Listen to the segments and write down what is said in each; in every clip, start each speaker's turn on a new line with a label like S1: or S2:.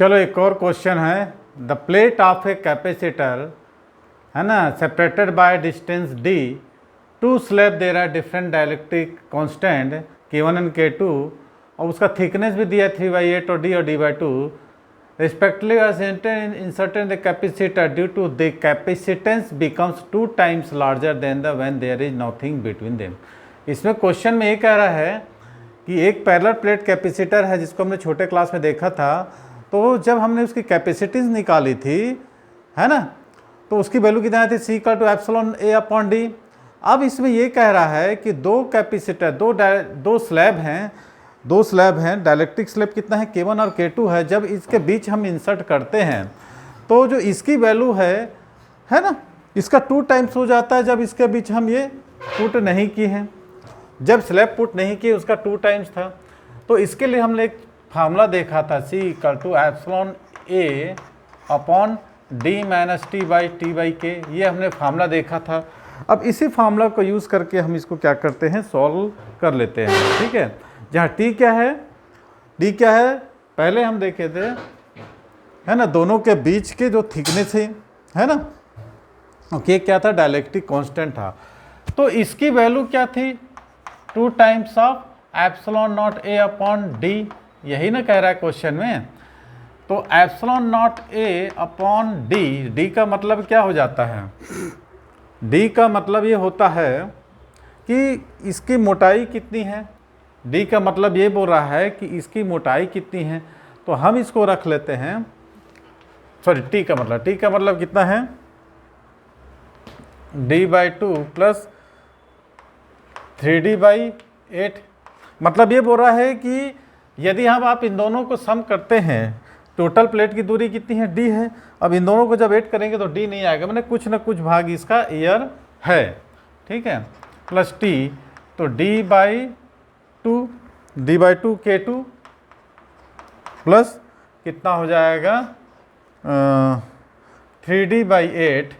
S1: चलो एक और क्वेश्चन है, the plate of a capacitor है ना separated by distance d, two slab there are different dielectric constant K1 and K2 और उसका थिकनेस भी दिया 3/8 और d और d/2 respectively are inserted in the capacitor due to the capacitance becomes 2 times larger than the when there is nothing between them। इसमें question में ये कह रहा है कि एक पैरेलल प्लेट कैपेसिटर है जिसको हमने छोटे क्लास में देखा था, तो जब हमने उसकी कैपेसिटीज निकाली थी है ना, तो उसकी वैल्यू कितना थी C = εA/d। अब इसमें ये कह रहा है कि दो कैपेसिटर दो स्लैब हैं, डायलेक्ट्रिक स्लैब कितना है K1 और K2 है। जब इसके बीच हम इंसर्ट करते हैं तो जो इसकी वैल्यू है ना, इसका 2 टाइम्स हो जाता है जब इसके बीच हम ये पुट नहीं किए हैं। जब स्लैब पुट नहीं किए उसका 2 टाइम्स था। तो इसके लिए हमने एक फार्मूला देखा था C = εA/d-t/k, ये हमने फार्मूला देखा था। अब इसी फार्मूला को यूज़ करके हम इसको क्या करते हैं, सॉल्व कर लेते हैं। ठीक है, जहाँ T क्या है, D क्या है, पहले हम देखे थे है ना, दोनों के बीच के जो थिकनेस है ना, ओके क्या था, डायलेक्ट्रिक कांस्टेंट था। तो इसकी वैल्यू क्या थी, 2 टाइम्स ऑफ ε0A/d, यही ना कह रहा है क्वेश्चन में। तो ε0A/d, d का मतलब क्या हो जाता है, d का मतलब ये होता है कि इसकी मोटाई कितनी है। d का मतलब ये बोल रहा है कि इसकी मोटाई कितनी है। तो हम इसको रख लेते हैं, सॉरी t का मतलब कितना है, d/2 + 3d/8। मतलब ये बोल रहा है कि यदि हम आप इन दोनों को सम करते हैं, टोटल प्लेट की दूरी कितनी है, d है। अब इन दोनों को जब ऐड करेंगे तो d नहीं आएगा, मैंने कुछ ना कुछ भाग इसका एयर है, ठीक है, प्लस t, तो d/2 K2 प्लस कितना हो जाएगा 3d/8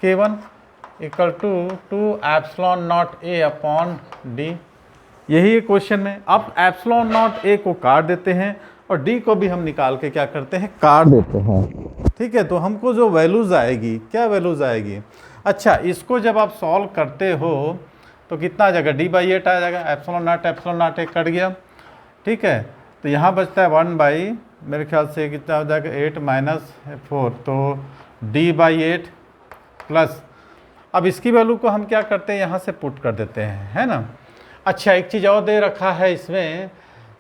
S1: K1 = 2 ε0A/d। यही क्वेश्चन में अब ε0A को काट देते हैं और d को भी हम निकाल के क्या करते हैं, काट देते हैं। ठीक है, तो हमको जो वैल्यूज आएगी, क्या वैल्यूज आएगी, अच्छा इसको जब आप सॉल्व करते हो तो कितना आ जाएगा, d/8 आ जाएगा, ε0 एक कट गया। ठीक है, तो यहाँ बचता है 1 मेरे ख्याल से कितना हो जाएगा 8 - 4, तो d/8 प्लस, अब इसकी वैल्यू को हम क्या करते हैं, यहाँ से पुट कर देते हैं, है ना। अच्छा एक चीज़ और दे रखा है इसमें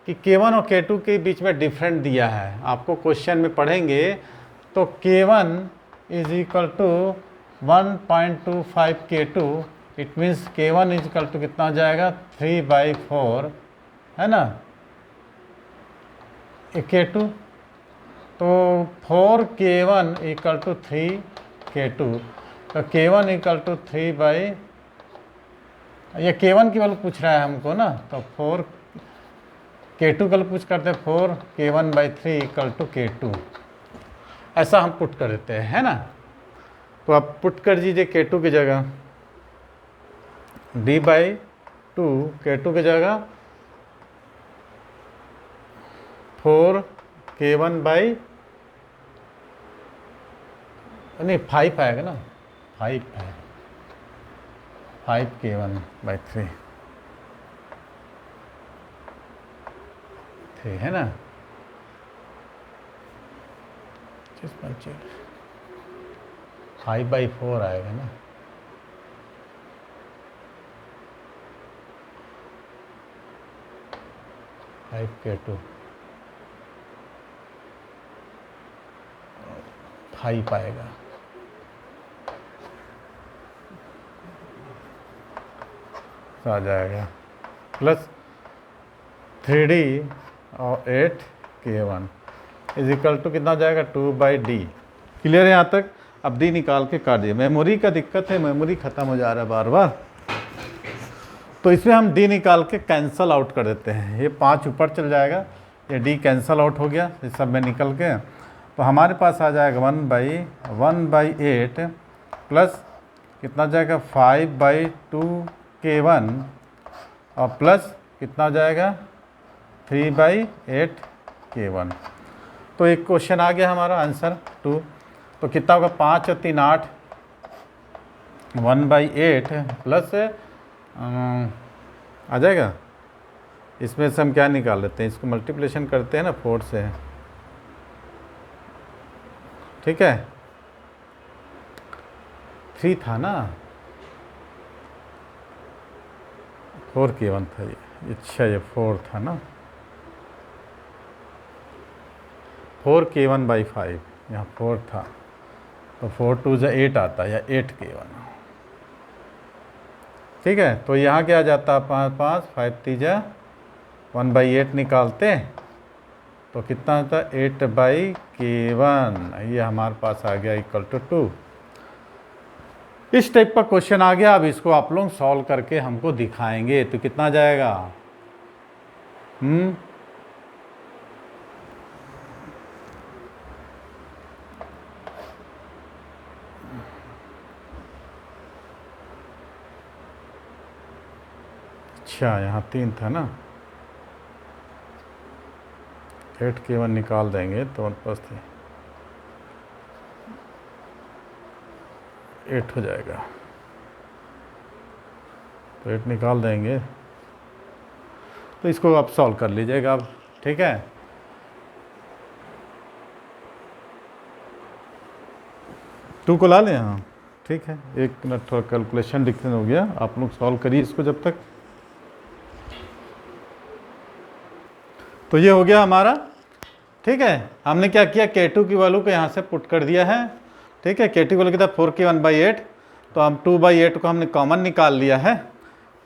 S1: कि K1 और K2 के बीच में डिफरेंट दिया है, आपको क्वेश्चन में पढ़ेंगे तो K1 = 1.25 K2, it means K1 = कितना हो जाएगा 3/4 है ना K2, तो 4K1 = 3K2, तो K1 = 3 ये K1 की वैल्यू पूछ रहा है हमको ना, तो 4 K2 का पूछ करते हैं 4K1/3 = K2, ऐसा हम पुट कर देते हैं, है ना। तो आप पुट कर दीजिए K2 की जगह, d/2 K2 की जगह 4K1 नहीं 5 आएगा ना, 5 है, 5K1/3 है ना, 5/4 आएगा ना, K2 5 आएगा, तो आ जाएगा प्लस 3d और 8K1 = कितना हो जाएगा 2/d। क्लियर है यहाँ तक। अब d निकाल के काट दिए, मेमोरी का दिक्कत है, मेमोरी ख़त्म हो जा रहा है बार बार, तो इसमें हम d निकाल के कैंसल आउट कर देते हैं। ये 5 ऊपर चल जाएगा, ये d कैंसल आउट हो गया इस सब में निकल के, तो हमारे पास आ जाएगा 1/8 प्लस कितना जाएगा 5/2 K1 और प्लस कितना हो जाएगा 3/8 K1। तो एक क्वेश्चन आ गया हमारा आंसर 2। तो कितना होगा 5 और 3 8, 1/8 प्लस आ जाएगा। इसमें से हम क्या निकाल लेते हैं, इसको मल्टीप्लिकेशन करते हैं ना 4 से, ठीक है। 3 था ना, 4 K1 था ये, अच्छा ये 4 था ना, 4 K1/5, यहाँ 4 था, तो 4 2 जा 8 आता है, या 8 K1, ठीक है। तो यहाँ क्या आ जाता 5 5, 5 3 जा 1/8 निकालते हैं तो कितना आता 8/K1, ये हमारे पास आ गया इक्वल टू 2। इस टाइप का क्वेश्चन आ गया। अब इसको आप लोग सॉल्व करके हमको दिखाएंगे, तो कितना जाएगा अच्छा यहाँ 3 था ना, 8 K1 निकाल देंगे तो 1 + 3 8 हो जाएगा, तो 8 निकाल देंगे, तो इसको आप सॉल्व कर लीजिएगा अब, ठीक है। टू को ला लें, हाँ ठीक है। एक मिनट, थोड़ा कैलकुलेशन डिक्शन हो गया, आप लोग सॉल्व करिए इसको जब तक। तो ये हो गया हमारा, ठीक है। हमने क्या किया, K2 की वैल्यू को यहाँ से पुट कर दिया है, ठीक है। K2 की वैल्यू कितना 4 K1/8, तो हम 2/8 को हमने कॉमन निकाल लिया है,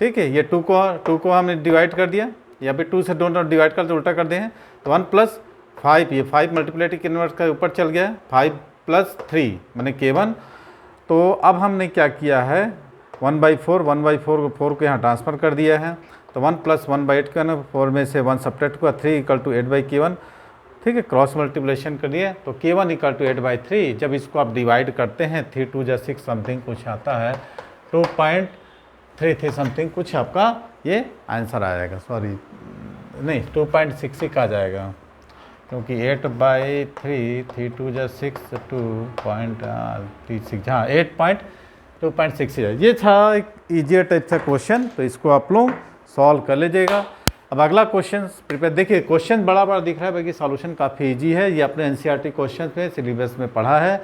S1: ठीक है। ये 2 को हमने डिवाइड कर दिया, या फिर 2 से दोनों डिवाइड कर उल्टा कर दे हैं, तो 1 + 5, ये 5 मल्टीप्लिकेटिव इन्वर्स का ऊपर चल गया, 5 + 3 मैंने K1। तो अब हमने क्या किया है 1/4 को 4 को यहाँ ट्रांसफ़र कर दिया है, तो 1 + 1/8 का ना 4 में से 1 सब्ट्रैक्ट हुआ, 3 = 8/K1, ठीक है। क्रॉस मल्टीप्लिकेशन कर दिए तो K1 = 8/3। जब इसको आप डिवाइड करते हैं 3 2 जा 6 समथिंग कुछ आता है, 2.33 समथिंग कुछ आपका ये आंसर आ जाएगा, सॉरी नहीं 2.66 आ जाएगा, क्योंकि 8/3 3 2 जा 6 2.36, हाँ 2.66 है। ये था एक ईजियर टाइप का क्वेश्चन, तो इसको आप लोग सॉल्व कर लीजिएगा। अब अगला क्वेश्चन प्रिपेयर, देखिए क्वेश्चन बड़ा दिख रहा है, बाकी सॉल्यूशन काफ़ी इजी है। ये अपने एनसीईआरटी क्वेश्चन पे सिलेबस में पढ़ा है,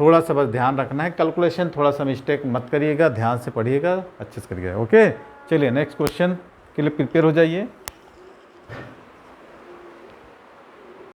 S1: थोड़ा सा बस ध्यान रखना है, कैलकुलेशन थोड़ा सा मिस्टेक मत करिएगा, ध्यान से पढ़िएगा, अच्छे से करिएगा। ओके, चलिए नेक्स्ट क्वेश्चन के लिए प्रिपेयर हो जाइए।